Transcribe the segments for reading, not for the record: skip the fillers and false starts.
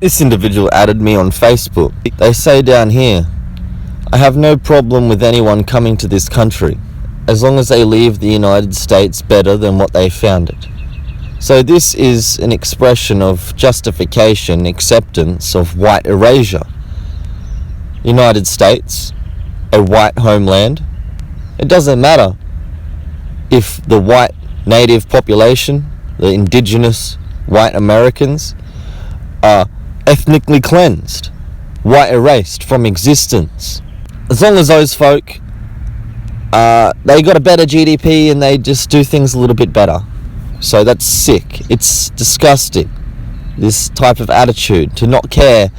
This individual added me on Facebook. They say down here, I have no problem with anyone coming to this country, as long as they leave the United States better than what they found it. So this is an expression of justification, acceptance of white erasure. United States, a white homeland. It doesn't matter if the white native population, the indigenous white Americans, are ethnically cleansed, white erased from existence. As long as those folk, they got a better GDP and they just do things a little bit better. So that's sick. It's disgusting, this type of attitude, to not care.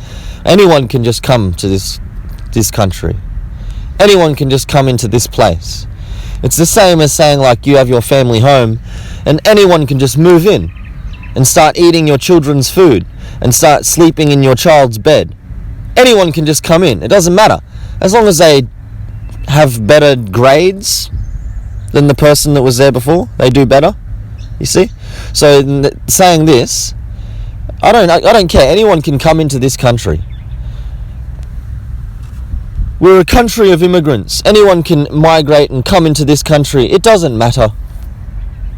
Anyone can just come to this country. Anyone can just come into this place. It's the same as saying, like, you have your family home and anyone can just move in and start eating your children's food and start sleeping in your child's bed. Anyone can just come in. It doesn't matter. As long as they have better grades than the person that was there before, they do better. You see? So saying this, I don't care. Anyone can come into this country. We're a country of immigrants. Anyone can migrate and come into this country. It doesn't matter.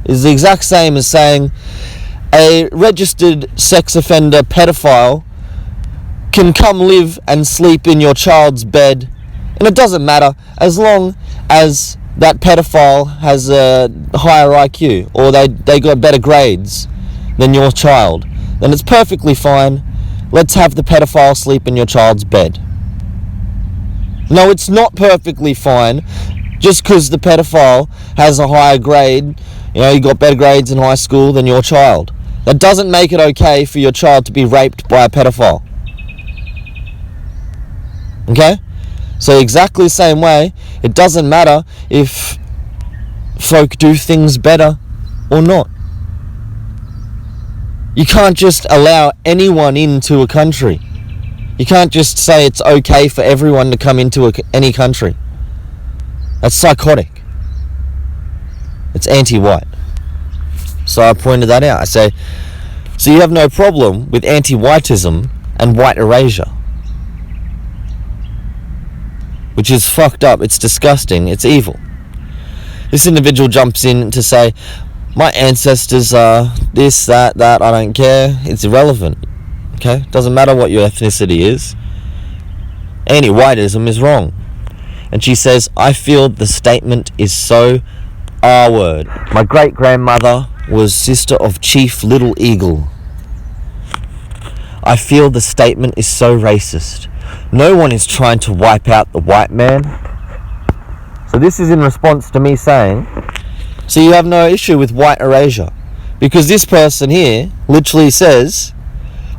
It's the exact same as saying a registered sex offender pedophile can come live and sleep in your child's bed, and it doesn't matter as long as that pedophile has a higher IQ or they got better grades than your child. Then it's perfectly fine. Let's have the pedophile sleep in your child's bed. No, it's not perfectly fine just because the pedophile has a higher grade, you got better grades in high school than your child. That doesn't make it okay for your child to be raped by a pedophile. Okay? So exactly the same way, it doesn't matter if folk do things better or not. You can't just allow anyone into a country. You can't just say it's okay for everyone to come into any country. That's psychotic. It's anti-white. So I pointed that out. I say, so you have no problem with anti-whiteism and white erasure, which is fucked up. It's disgusting. It's evil. This individual jumps in to say, my ancestors are this, that, I don't care. It's irrelevant. Okay? Doesn't matter what your ethnicity is. Anti-whiteism is wrong. And she says, I feel the statement is so R-word. My great-grandmother was sister of Chief Little Eagle. I feel the statement is so racist. No one is trying to wipe out the white man. So this is in response to me saying, so you have no issue with white erasure. Because this person here literally says,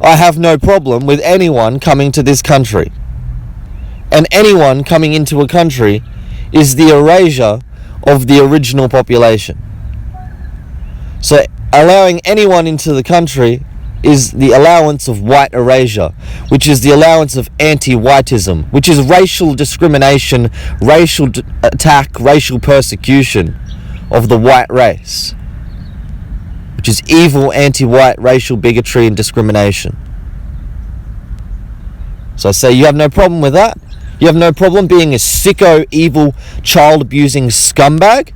I have no problem with anyone coming to this country. And anyone coming into a country is the erasure of the original population. So allowing anyone into the country is the allowance of white erasure, which is the allowance of anti-whiteism, which is racial discrimination, racial attack, racial persecution of the white race, which is evil, anti-white, racial bigotry and discrimination. So I say you have no problem with that? You have no problem being a sicko, evil, child-abusing scumbag?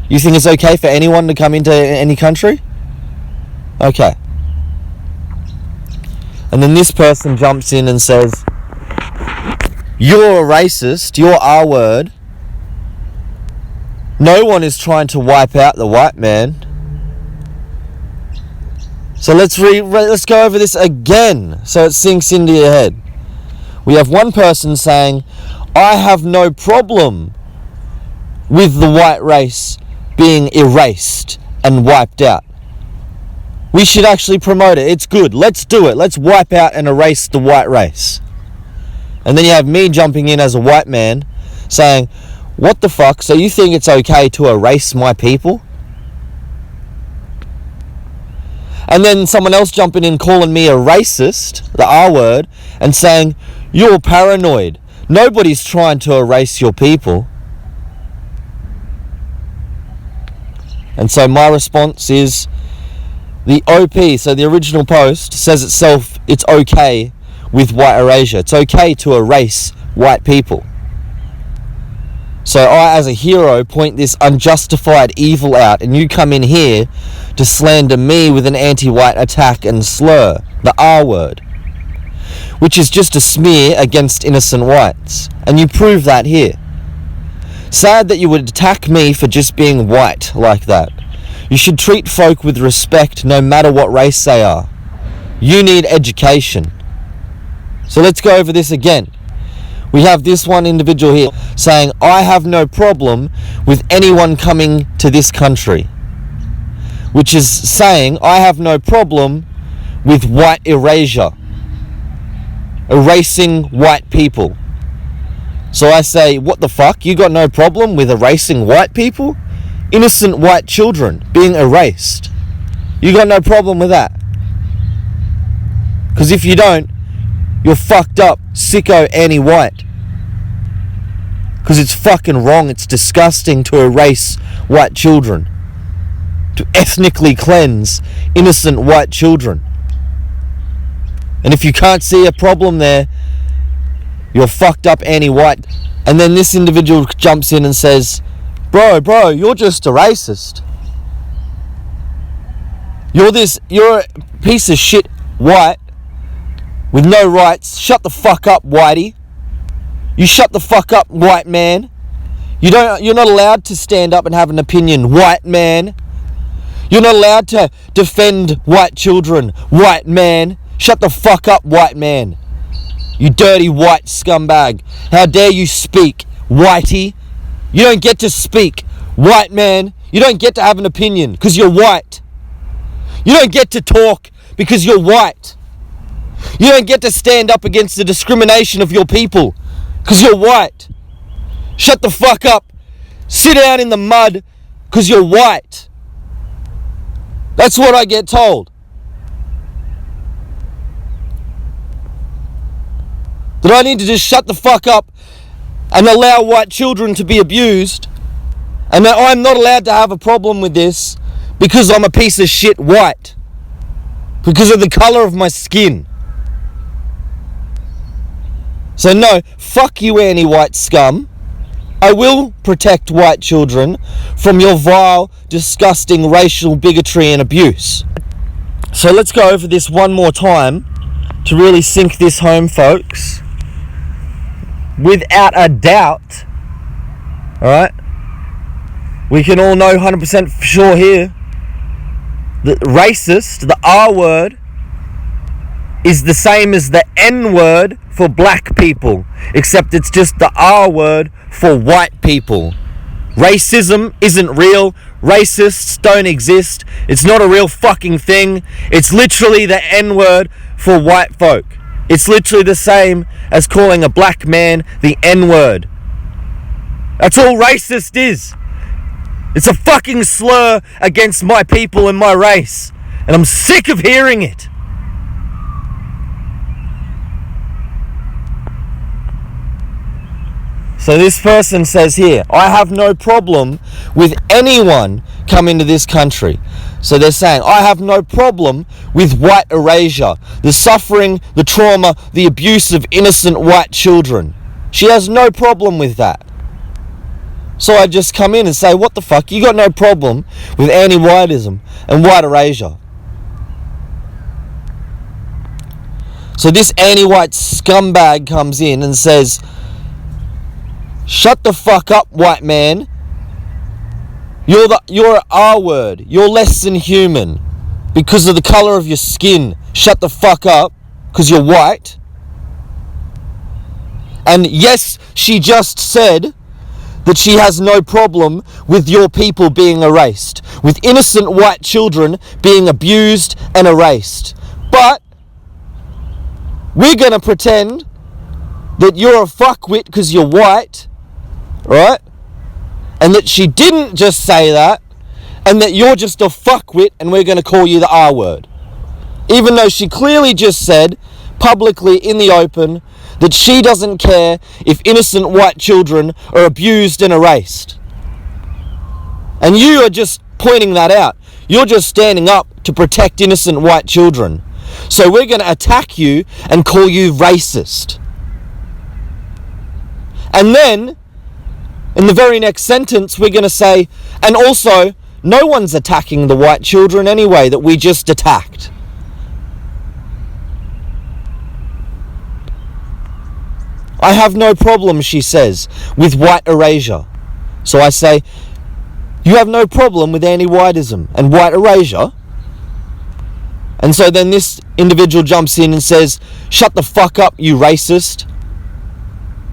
You think it's okay for anyone to come into any country? Okay. And then this person jumps in and says, you're a racist, you're R-word. No one is trying to wipe out the white man. So let's go over this again so it sinks into your head. We have one person saying, I have no problem with the white race being erased and wiped out. We should actually promote it. It's good. Let's do it. Let's wipe out and erase the white race. And then you have me jumping in as a white man saying, what the fuck? So you think it's okay to erase my people? And then someone else jumping in calling me a racist, the R word, and saying, you're paranoid. Nobody's trying to erase your people. And so my response is, The OP, so the original post, says itself it's okay with white erasure. It's okay to erase white people. So I, as a hero, point this unjustified evil out, and you come in here to slander me with an anti-white attack and slur, the R word, which is just a smear against innocent whites. And you prove that here. Sad that you would attack me for just being white like that. You should treat folk with respect no matter what race they are. You need education. So let's go over this again. We have this one individual here saying, I have no problem with anyone coming to this country. Which is saying, I have no problem with white erasure. Erasing white people. So I say, what the fuck? You got no problem with erasing white people? Innocent white children being erased. You got no problem with that? Because if you don't, you're fucked up, sicko, anti-white. Because it's fucking wrong, it's disgusting to erase white children. To ethnically cleanse innocent white children. And if you can't see a problem there, you're fucked up anti-white. And then this individual jumps in and says, Bro, you're just a racist. You're a piece of shit white with no rights. Shut the fuck up, whitey. You shut the fuck up, white man. You're not allowed to stand up and have an opinion, white man. You're not allowed to defend white children, white man. Shut the fuck up, white man. You dirty white scumbag. How dare you speak, whitey? You don't get to speak, white man. You don't get to have an opinion because you're white. You don't get to talk because you're white. You don't get to stand up against the discrimination of your people because you're white. Shut the fuck up. Sit down in the mud because you're white. That's what I get told. That I need to just shut the fuck up and allow white children to be abused, and that I'm not allowed to have a problem with this because I'm a piece of shit white, because of the colour of my skin. So no, fuck you anti-white scum. I will protect white children from your vile, disgusting racial bigotry and abuse. So let's go over this one more time to really sink this home, folks. Without a doubt, alright, we can all know 100% for sure here that racist, the R word, is the same as the N word for black people, except it's just the R word for white people. Racism isn't real. Racists don't exist. It's not a real fucking thing. It's literally the N word for white folk. It's literally the same as calling a black man the N word. That's all racist is. It's a fucking slur against my people and my race, and I'm sick of hearing it. So this person says here, I have no problem with anyone coming to this country. So they're saying, I have no problem with white erasure, the suffering, the trauma, the abuse of innocent white children. She has no problem with that. So I just come in and say, what the fuck? You got no problem with anti-whiteism and white erasure. So this anti-white scumbag comes in and says, shut the fuck up, white man. You're an R word. You're less than human because of the colour of your skin. Shut the fuck up because you're white. And yes, she just said that she has no problem with your people being erased, with innocent white children being abused and erased. But we're going to pretend that you're a fuckwit because you're white, right? And that she didn't just say that, and that you're just a fuckwit and we're going to call you the R word. Even though she clearly just said, publicly in the open, that she doesn't care if innocent white children are abused and erased. And you are just pointing that out. You're just standing up to protect innocent white children. So we're going to attack you and call you racist. And then, in the very next sentence, we're going to say, and also, no one's attacking the white children anyway that we just attacked. I have no problem, she says, with white erasure. So I say, you have no problem with anti-whiteism and white erasure? And so then this individual jumps in and says, shut the fuck up, you racist.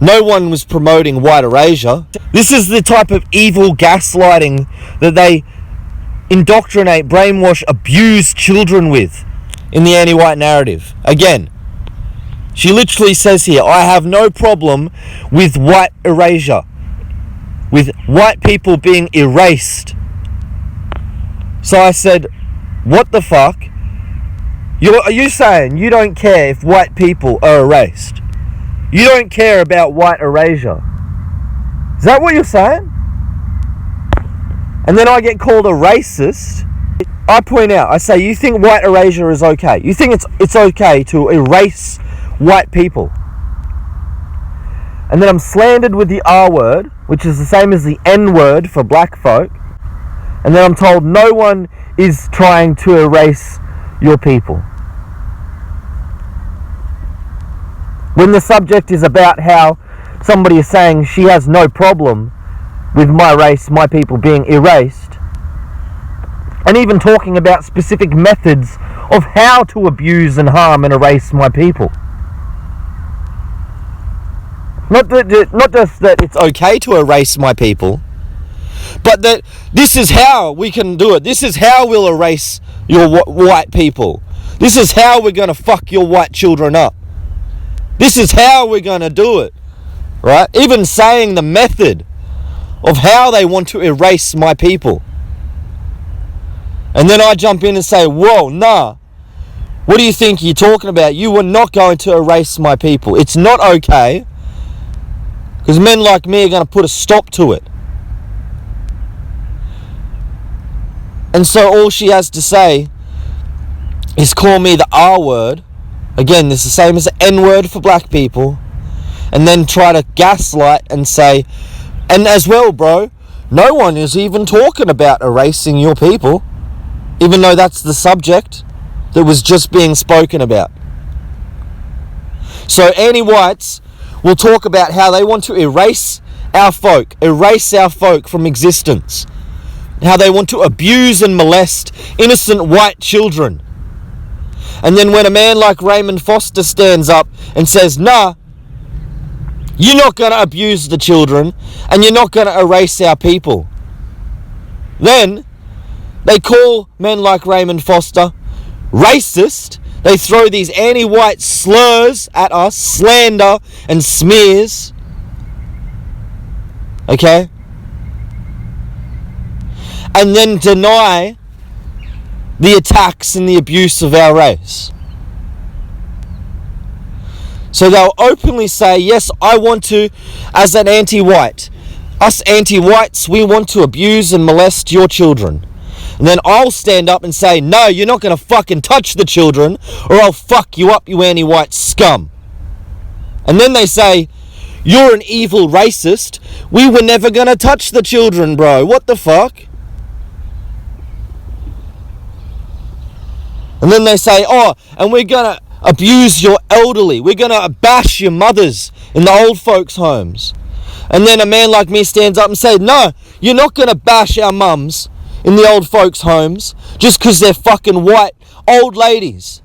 No one was promoting white erasure. This is the type of evil gaslighting that they indoctrinate, brainwash, abuse children with in the anti-white narrative. Again, she literally says here, I have no problem with white erasure, with white people being erased. So I said, what the fuck? Are you saying you don't care if white people are erased? You don't care about white erasure? Is that what you're saying? And then I get called a racist. I point out, I say, you think white erasure is okay? You think it's okay to erase white people? And then I'm slandered with the R word, which is the same as the N word for black folk. And then I'm told no one is trying to erase your people. When the subject is about how somebody is saying she has no problem with my race, my people being erased, and even talking about specific methods of how to abuse and harm and erase my people. Not just that it's okay to erase my people, but that this is how we can do it. This is how we'll erase your white people. This is how we're going to fuck your white children up. This is how we're going to do it, right? Even saying the method of how they want to erase my people. And then I jump in and say, whoa, nah. What do you think you're talking about? You were not going to erase my people. It's not okay. Because men like me are going to put a stop to it. And so all she has to say is call me the R word. Again, this is the same as the N word for black people. And then try to gaslight and say, and as well, bro, no one is even talking about erasing your people. Even though that's the subject that was just being spoken about. So anti-whites will talk about how they want to erase our folk from existence. How they want to abuse and molest innocent white children. And then when a man like Raymond Foster stands up and says, nah, you're not going to abuse the children and you're not going to erase our people, then they call men like Raymond Foster racist. They throw these anti-white slurs at us, slander and smears. Okay? And then deny the attacks and the abuse of our race. So they'll openly say, yes, I want to, as an anti-white, us anti-whites, we want to abuse and molest your children. And then I'll stand up and say, no, you're not going to fucking touch the children or I'll fuck you up, you anti-white scum. And then they say, you're an evil racist. We were never going to touch the children, bro. What the fuck? And then they say, oh, and we're going to abuse your elderly. We're going to bash your mothers in the old folks' homes. And then a man like me stands up and says, no, you're not going to bash our mums in the old folks' homes just because they're fucking white old ladies.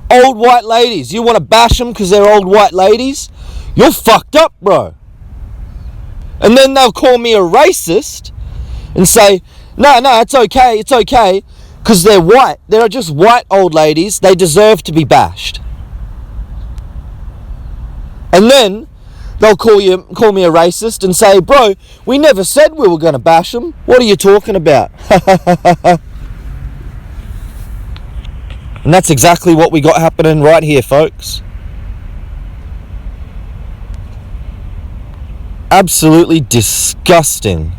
Old white ladies. You want to bash them because they're old white ladies? You're fucked up, bro. And then they'll call me a racist and say, no, it's okay, because they're white. They're just white old ladies. They deserve to be bashed. And then they'll call me a racist and say, bro, we never said we were going to bash them. What are you talking about? And that's exactly what we got happening right here, folks. Absolutely disgusting.